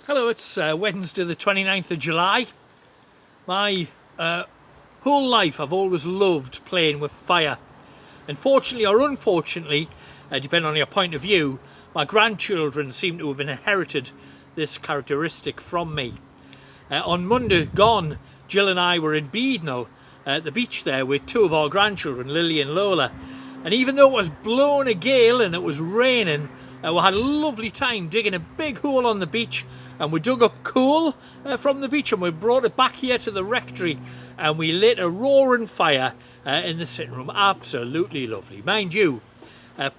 Hello, it's Wednesday the 29th of July. My whole life I've always loved playing with fire. And fortunately or unfortunately, depending on your point of view, my grandchildren seem to have inherited this characteristic from me. On Monday gone, Jill and I were in Beadnell at the beach there with two of our grandchildren, Lily and Lola. And even though it was blowing a gale and it was raining, we had a lovely time digging a big hole on the beach, and we dug up coal from the beach and we brought it back here to the rectory and we lit a roaring fire in the sitting room. Absolutely lovely. Mind you,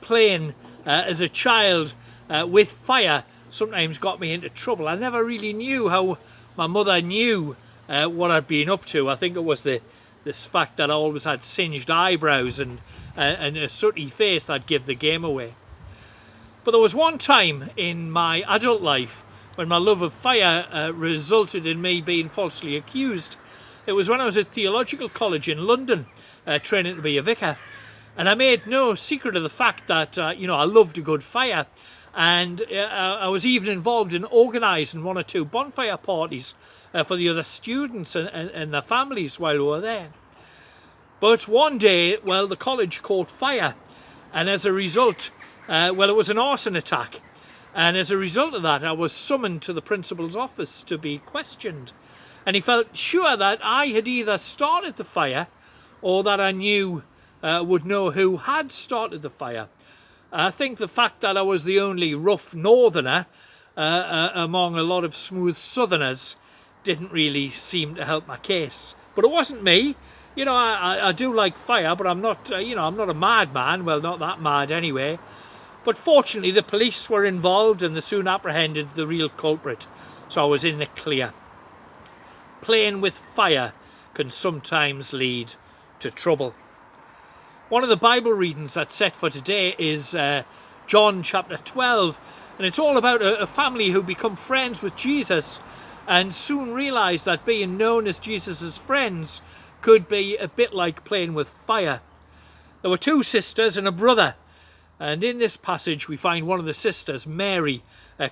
playing as a child with fire sometimes got me into trouble. I never really knew how my mother knew what I'd been up to. I think it was this fact that I always had singed eyebrows and a sooty face that'd give the game away. But there was one time in my adult life when my love of fire resulted in me being falsely accused. It was when I was at theological college in London, training to be a vicar, and I made no secret of the fact that I loved a good fire, and I was even involved in organising one or two bonfire parties for the other students and their families while we were there. But one day, the college caught fire, and as a result, it was an arson attack. And as a result of that, I was summoned to the principal's office to be questioned. And he felt sure that I had either started the fire or that I would know who had started the fire. I think the fact that I was the only rough northerner among a lot of smooth southerners didn't really seem to help my case. But it wasn't me. I do like fire, but I'm not, I'm not a madman. Well, not that mad anyway. But fortunately, the police were involved and they soon apprehended the real culprit. So I was in the clear. Playing with fire can sometimes lead to trouble. One of the Bible readings that's set for today is John chapter 12. And it's all about a family who become friends with Jesus and soon realise that being known as Jesus' friends could be a bit like playing with fire. There were two sisters and a brother. And in this passage, we find one of the sisters, Mary,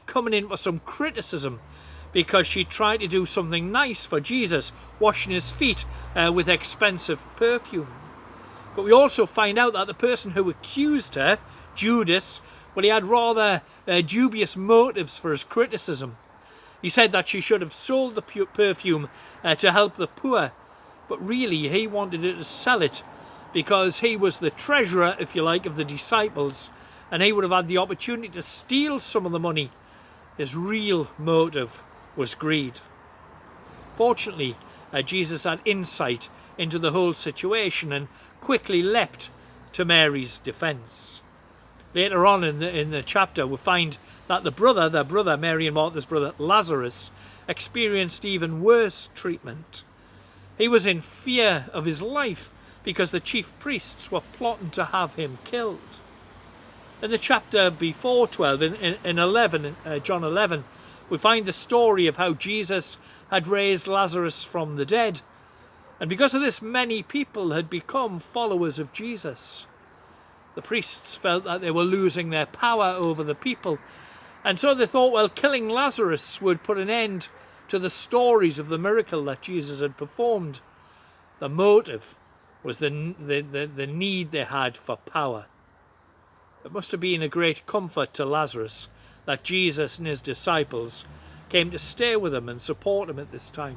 coming in for some criticism because she tried to do something nice for Jesus, washing his feet with expensive perfume. But we also find out that the person who accused her, Judas, he had rather dubious motives for his criticism. He said that she should have sold the perfume to help the poor, but really he wanted her to sell it because he was the treasurer, if you like, of the disciples, and he would have had the opportunity to steal some of the money. His real motive was greed. Fortunately, Jesus had insight into the whole situation and quickly leapt to Mary's defence. Later on in the chapter, we find that their brother, Mary and Martha's brother, Lazarus, experienced even worse treatment. He was in fear of his life because the chief priests were plotting to have him killed. In the chapter before 12, in John 11, we find the story of how Jesus had raised Lazarus from the dead. And because of this, many people had become followers of Jesus. The priests felt that they were losing their power over the people. And so they thought, killing Lazarus would put an end to the stories of the miracle that Jesus had performed. The motive was the need they had for power. It must have been a great comfort to Lazarus that Jesus and his disciples came to stay with him and support him at this time.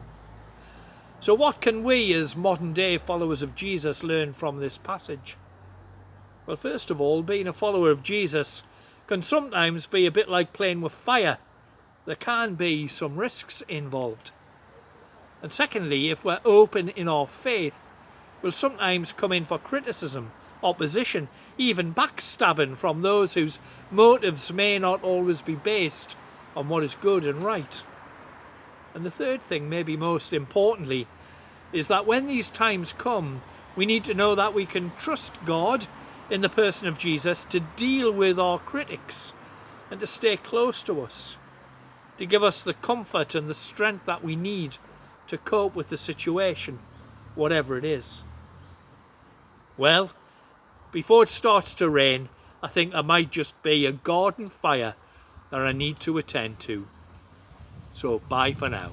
So what can we as modern day followers of Jesus learn from this passage? Well, first of all, being a follower of Jesus can sometimes be a bit like playing with fire. There can be some risks involved. And secondly, if we're open in our faith, we'll sometimes come in for criticism, opposition, even backstabbing from those whose motives may not always be based on what is good and right. And the third thing, maybe most importantly, is that when these times come, we need to know that we can trust God in the person of Jesus to deal with our critics and to stay close to us, to give us the comfort and the strength that we need to cope with the situation, whatever it is. Well, before it starts to rain, I think there might just be a garden fire that I need to attend to. So bye for now.